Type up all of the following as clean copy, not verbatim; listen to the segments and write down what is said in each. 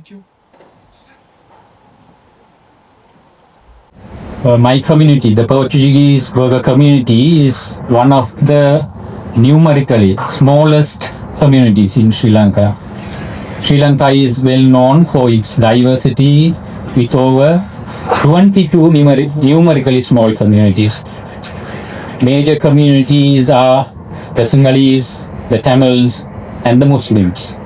Thank you. My community, the Portuguese Burgher Community, is one of the numerically smallest communities in Sri Lanka. Sri Lanka is well known for its diversity with over 22 numerically small communities. Major communities are the Sinhalese, the Tamils, and the Muslims.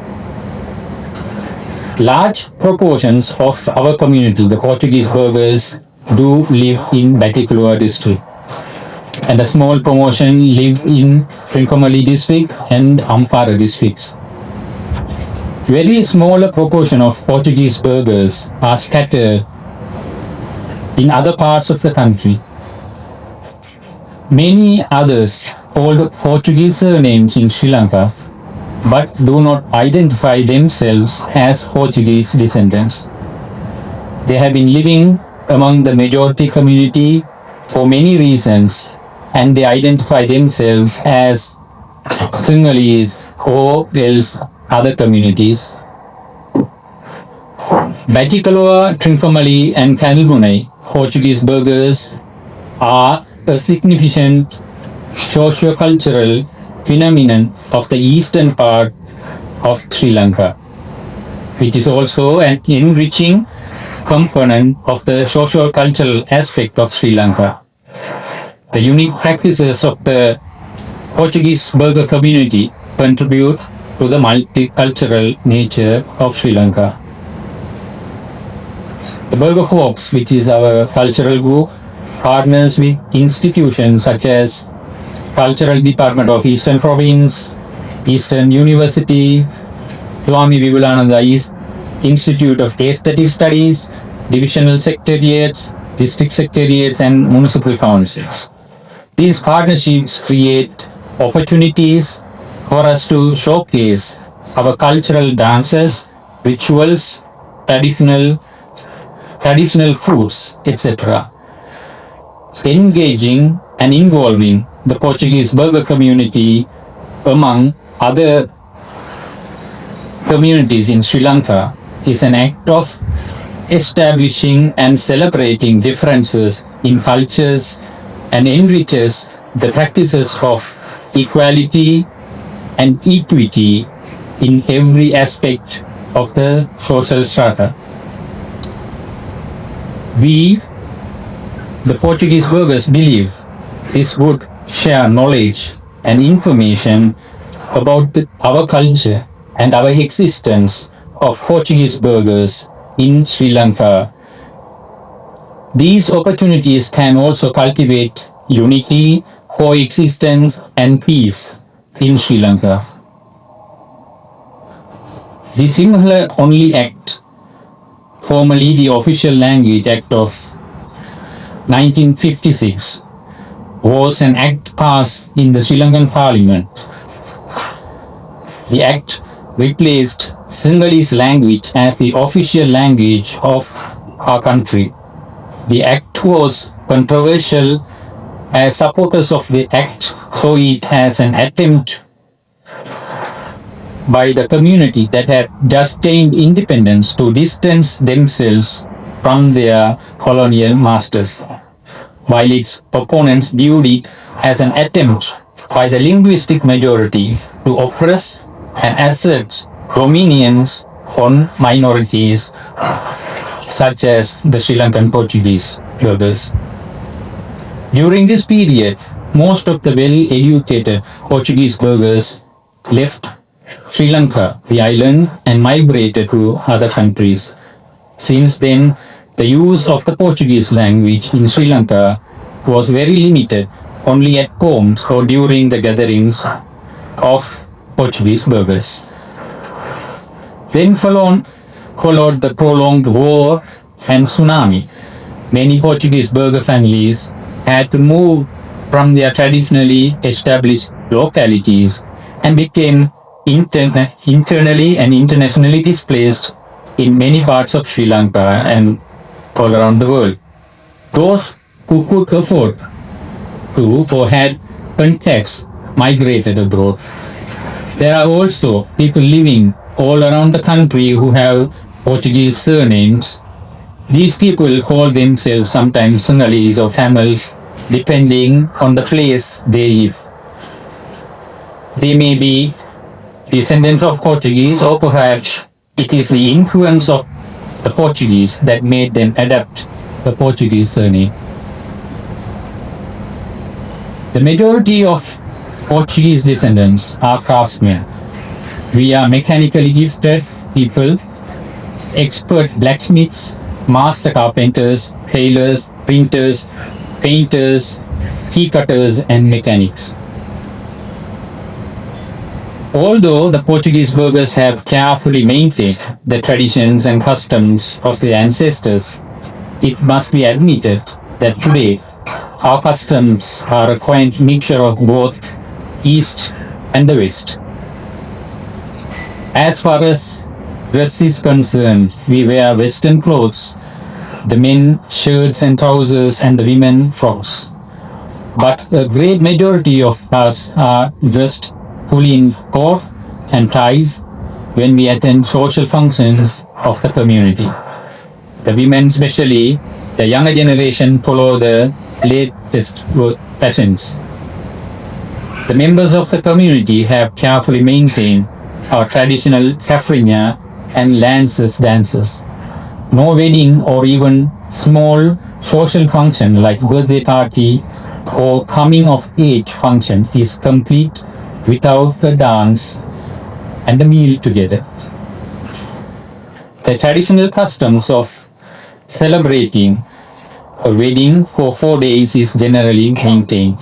Large proportions of our community, the Portuguese Burghers, do live in Batticaloa district, and a small proportion live in Trincomalee district and Ampara districts. Very smaller proportion of Portuguese Burghers are scattered in other parts of the country. Many others hold Portuguese surnames in Sri Lanka but do not identify themselves as Portuguese descendants. They have been living among the majority community for many reasons, and they identify themselves as Sinhalese or else other communities. Batticaloa, Trincomalee and Kalbunai Portuguese Burghers are a significant socio-cultural phenomenon of the eastern part of Sri Lanka. It is also an enriching component of the socio-cultural aspect of Sri Lanka. The unique practices of the Portuguese Burgher community contribute to the multicultural nature of Sri Lanka. The Burgher Folks, which is our cultural group, partners with institutions such as Cultural Department of Eastern Province, Eastern University, Swami Vivekananda East Institute of Aesthetic Studies, divisional secretariats, district secretariats and municipal councils. These partnerships create opportunities for us to showcase our cultural dances, rituals, traditional foods, etc. Engaging and involving the Portuguese Burgher community among other communities in Sri Lanka is an act of establishing and celebrating differences in cultures and enriches the practices of equality and equity in every aspect of the social strata. We, the Portuguese Burghers, believe this would share knowledge and information about our culture and our existence of Portuguese Burghers in Sri Lanka. These opportunities can also cultivate unity, coexistence and peace in Sri Lanka. The Sinhala Only Act, formerly the Official Language Act of 1956, was an act passed in the Sri Lankan Parliament. The act replaced Sinhalese language as the official language of our country. The act was controversial as supporters of the act saw it as an attempt by the community that had just gained independence to distance themselves from their colonial masters, while its opponents viewed it as an attempt by the linguistic majority to oppress and assert dominions on minorities such as the Sri Lankan Portuguese Burghers. During this period, most of the well-educated Portuguese Burghers left Sri Lanka, the island, and migrated to other countries. Since then, the use of the Portuguese language in Sri Lanka was very limited, only at homes or during the gatherings of Portuguese Burghers. Then followed the prolonged war and tsunami. Many Portuguese Burgher families had to move from their traditionally established localities and became internally and internationally displaced in many parts of Sri Lanka and all around the world. Those who could afford to or had contacts migrated abroad. There are also people living all around the country who have Portuguese surnames. These people call themselves sometimes Sinhalese or Tamils, depending on the place they live. They may be descendants of Portuguese, or perhaps it is the influence of the Portuguese that made them adopt the Portuguese surname. The majority of Portuguese descendants are craftsmen. We are mechanically gifted people, expert blacksmiths, master carpenters, tailors, printers, painters, key cutters, and mechanics. Although the Portuguese burghers have carefully maintained the traditions and customs of their ancestors, it must be admitted that today our customs are a quaint mixture of both East and the West. As far as dress is concerned, we wear Western clothes, the men shirts and trousers and the women frocks. But a great majority of us are dressed fully in coat and ties when we attend social functions of the community. The women, especially the younger generation, follow the latest fashions. The members of the community have carefully maintained our traditional safriña and lances dances. No wedding or even small social function like birthday party or coming of age function is complete without the dance and the meal together. The traditional customs of celebrating a wedding for 4 days is generally maintained.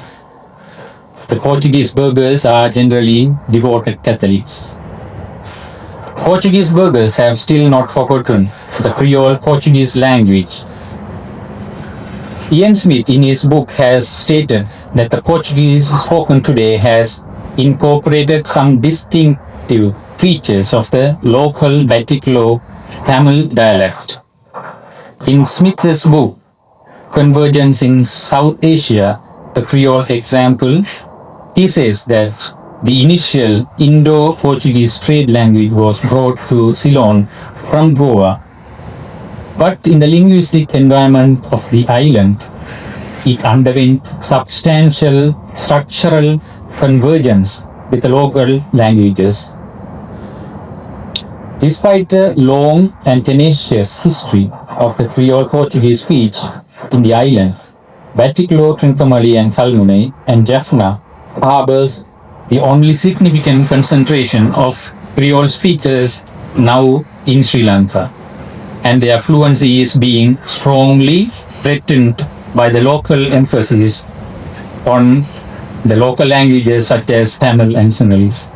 The Portuguese burghers are generally devoted Catholics. Portuguese burghers have still not forgotten the Creole Portuguese language. Ian Smith in his book has stated that the Portuguese spoken today has incorporated some distinctive features of the local Batiklo Tamil dialect. In Smith's book, Convergence in South Asia, the Creole example, he says that the initial Indo-Portuguese trade language was brought to Ceylon from Goa. But in the linguistic environment of the island, it underwent substantial structural convergence with the local languages. Despite the long and tenacious history of the Creole Portuguese speech in the island, Batiklo, Trincomalee and Kalmune and Jaffna harbors the only significant concentration of Creole speakers now in Sri Lanka, and their fluency is being strongly threatened by the local emphasis on the local languages such as Tamil and Sinhalese.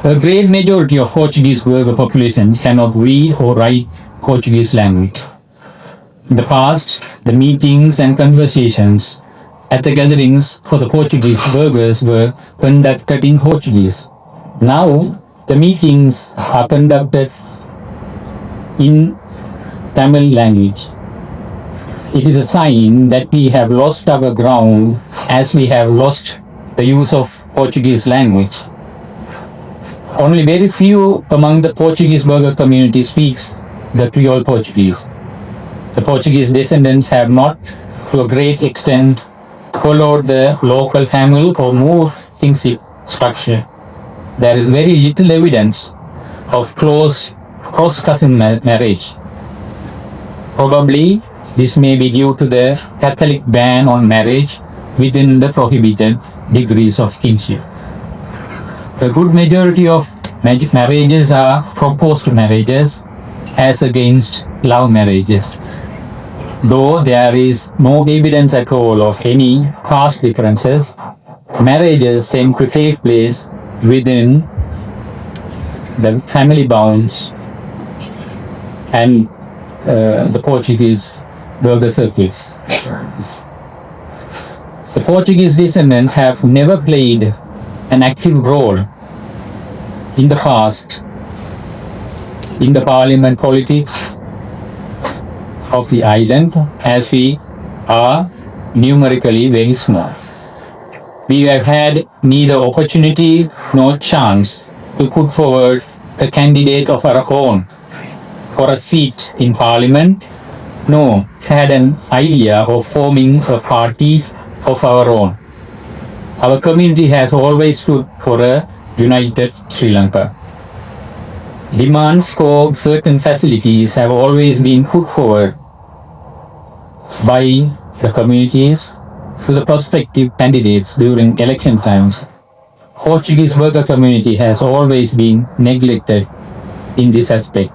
A great majority of Portuguese burgher population cannot read or write Portuguese language. In the past, the meetings and conversations at the gatherings for the Portuguese burghers were conducted in Portuguese. Now, the meetings are conducted in Tamil language. It is a sign that we have lost our ground as we have lost the use of Portuguese language. Only very few among the Portuguese burgher community speaks the Creole Portuguese. The Portuguese descendants have not, to a great extent, followed the local Tamil or more kinship structure. There is very little evidence of close cross-cousin marriage. Probably this may be due to the Catholic ban on marriage within the prohibited degrees of kinship. A good majority of marriages are proposed marriages as against love marriages. Though there is no evidence at all of any caste differences, marriages tend to take place within the family bounds and the Portuguese burgher circles. The Portuguese descendants have never played an active role in the past in the parliament politics of the island, as we are numerically very small. We have had neither opportunity nor chance to put forward a candidate of our own for a seat in Parliament, nor had an idea of forming a party of our own. Our community has always stood for a united Sri Lanka. Demands for certain facilities have always been put forward by the communities to the prospective candidates during election times. Portuguese Burgher Community has always been neglected in this aspect.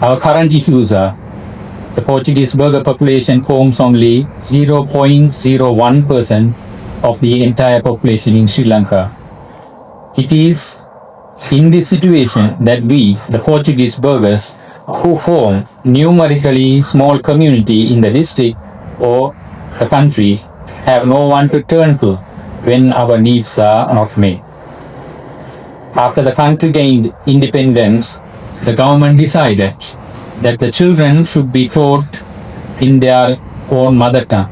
Our current issues are: the Portuguese Burgher population forms only 0.01% of the entire population in Sri Lanka. It is in this situation that we, the Portuguese Burghers, who form numerically small community in the district or the country, have no one to turn to when our needs are not met. After the country gained independence, the government decided that the children should be taught in their own mother tongue.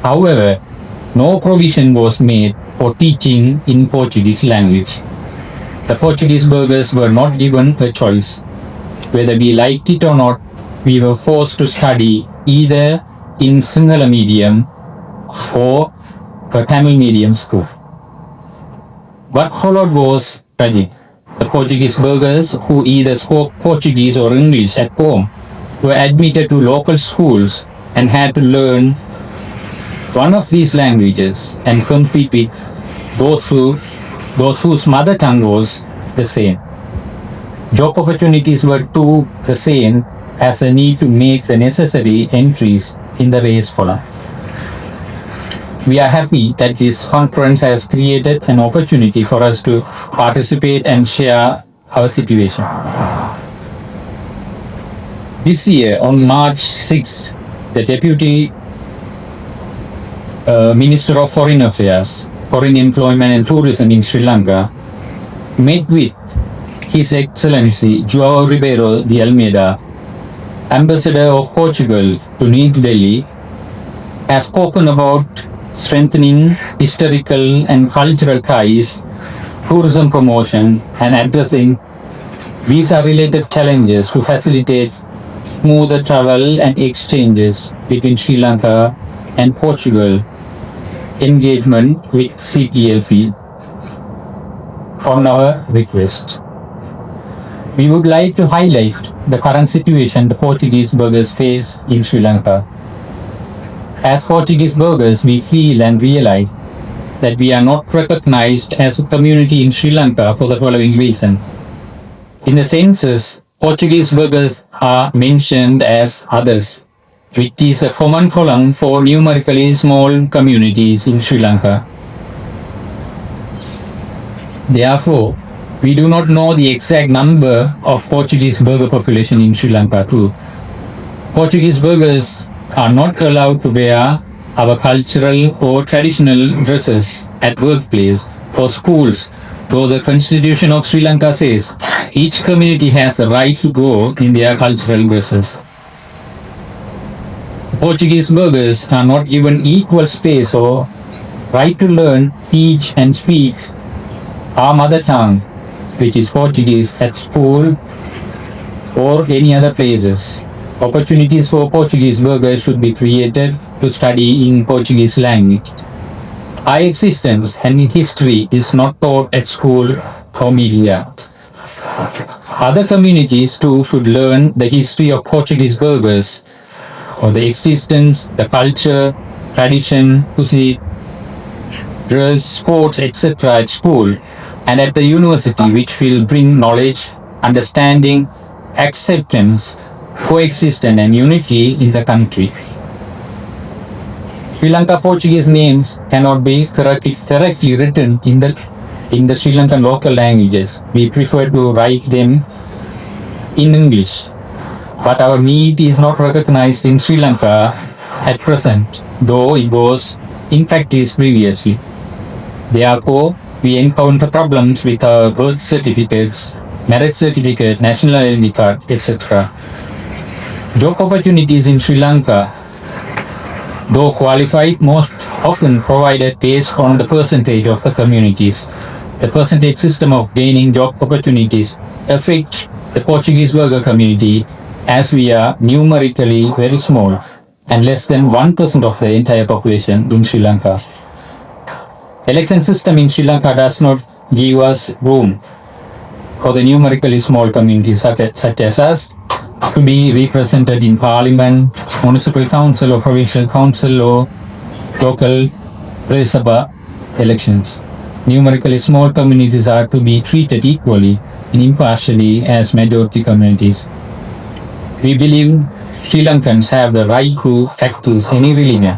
However, no provision was made for teaching in Portuguese language. The Portuguese Burghers were not given a choice. Whether we liked it or not, we were forced to study either in Sinhala medium or a Tamil medium school. What followed was tragic. The Portuguese Burghers, who either spoke Portuguese or English at home, were admitted to local schools and had to learn one of these languages and compete with those whose mother tongue was the same. Job opportunities were too the same as the need to make the necessary entries in the race for life. We are happy that this conference has created an opportunity for us to participate and share our situation. This year, on March 6, the Deputy Minister of Foreign Affairs, Foreign Employment and Tourism in Sri Lanka met with His Excellency João Ribeiro de Almeida, Ambassador of Portugal to New Delhi, has spoken about strengthening historical and cultural ties, tourism promotion, and addressing visa-related challenges to facilitate smoother travel and exchanges between Sri Lanka and Portugal. Engagement with CPLP on our request. We would like to highlight the current situation the Portuguese Burghers face in Sri Lanka. As Portuguese Burghers, we feel and realize that we are not recognized as a community in Sri Lanka for the following reasons. In the census, Portuguese Burghers are mentioned as others, which is a common column for numerically small communities in Sri Lanka. Therefore, we do not know the exact number of Portuguese Burgher population in Sri Lanka too. Portuguese Burghers are not allowed to wear our cultural or traditional dresses at workplace or schools, though the Constitution of Sri Lanka says each community has the right to go in their cultural dresses. Portuguese Burghers are not given equal space or right to learn, teach and speak our mother tongue, which is Portuguese, at school or any other places. Opportunities for Portuguese Burghers should be created to study in Portuguese language. Our existence and history is not taught at school or media. Other communities too should learn the history of Portuguese Burghers, or the existence, the culture, tradition, cuisine, dress, sports, etc. at school and at the university, which will bring knowledge, understanding, acceptance, coexistence and unity in the country. Sri Lanka Portuguese names cannot be correctly written in the Sri Lankan local languages. We prefer to write them in English. But our need is not recognized in Sri Lanka at present, though it was in practice previously. Therefore, we encounter problems with our birth certificates, marriage certificate, national identity card, etc. Job opportunities in Sri Lanka, though qualified, most often provided based on the percentage of the communities. the percentage system of gaining job opportunities affect the Portuguese Burgher community, as we are numerically very small and less than 1% of the entire population in Sri Lanka. Election system in Sri Lanka does not give us room for the numerically small communities such as us to be represented in parliament, municipal council or provincial council or local Presa Sabha elections. Numerically small communities are to be treated equally and impartially as majority communities. We believe Sri Lankans have the right to practice any religion.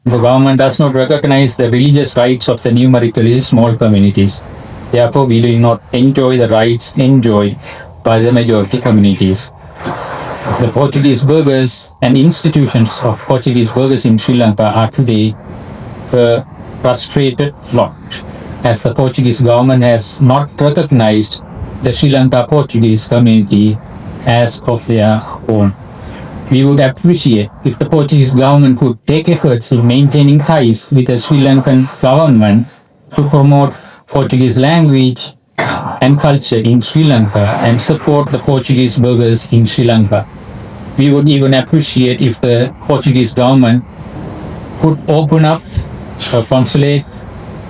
The government does not recognize the religious rights of the numerically small communities. Therefore, we will not enjoy the rights enjoyed by the majority communities. The Portuguese burghers and institutions of Portuguese burghers in Sri Lanka are today a frustrated lot, as the Portuguese government has not recognized the Sri Lanka Portuguese community as of their own. We would appreciate if the Portuguese government could take efforts in maintaining ties with the Sri Lankan government to promote Portuguese language and culture in Sri Lanka and support the Portuguese burghers in Sri Lanka. We would even appreciate if the Portuguese government could open up a consulate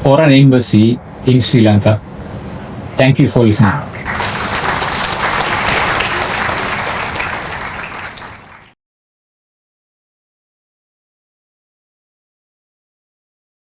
or an embassy in Sri Lanka. Thank you for listening.